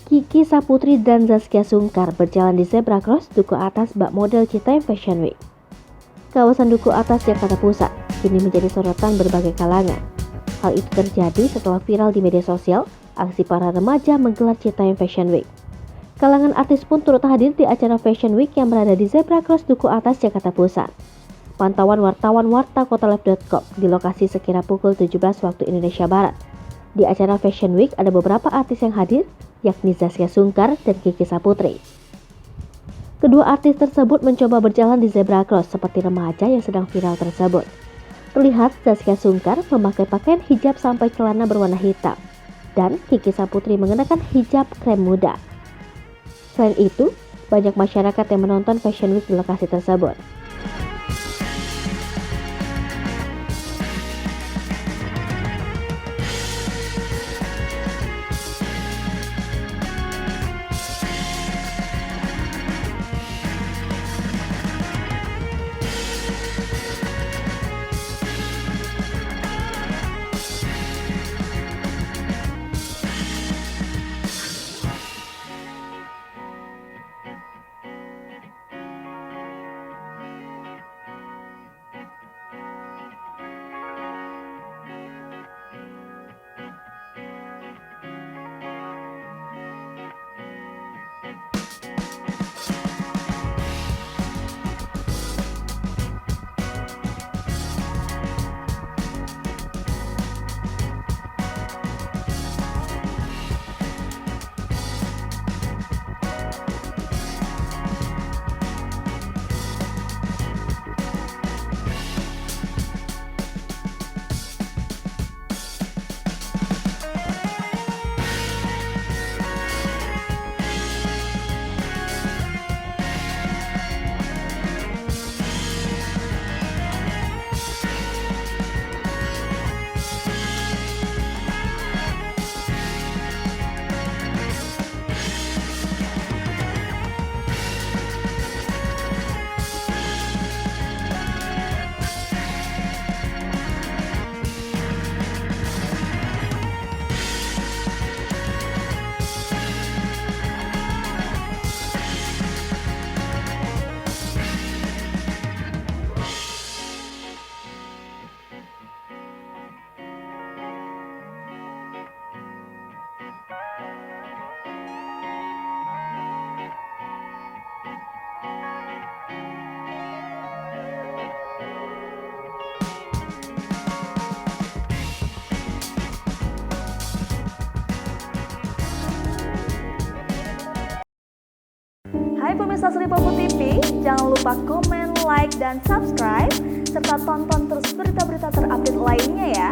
Kiki Saputri dan Zaskia Sungkar berjalan di zebra cross Duku Atas bak model Citayam Fashion Week. Kawasan Duku Atas Jakarta Pusat kini menjadi sorotan berbagai kalangan. Hal itu terjadi setelah viral di media sosial aksi para remaja menggelar Citayam Fashion Week. Kalangan artis pun turut hadir di acara Fashion Week yang berada di zebra cross Duku Atas Jakarta Pusat. Pantauan wartawan Warta Kotalife.com di lokasi sekira pukul 17 waktu Indonesia Barat. Di acara Fashion Week ada beberapa artis yang hadir, yakni Zaskia Sungkar dan Kiki Saputri. Kedua artis tersebut mencoba berjalan di zebra cross seperti remaja yang sedang viral tersebut. Terlihat Zaskia Sungkar memakai pakaian hijab sampai celana berwarna hitam, dan Kiki Saputri mengenakan hijab krem muda. Selain itu, banyak masyarakat yang menonton Fashion Week di lokasi tersebut. Hai pemirsa Sri Popo TV, jangan lupa komen, like, dan subscribe, serta tonton terus berita-berita terupdate lainnya ya.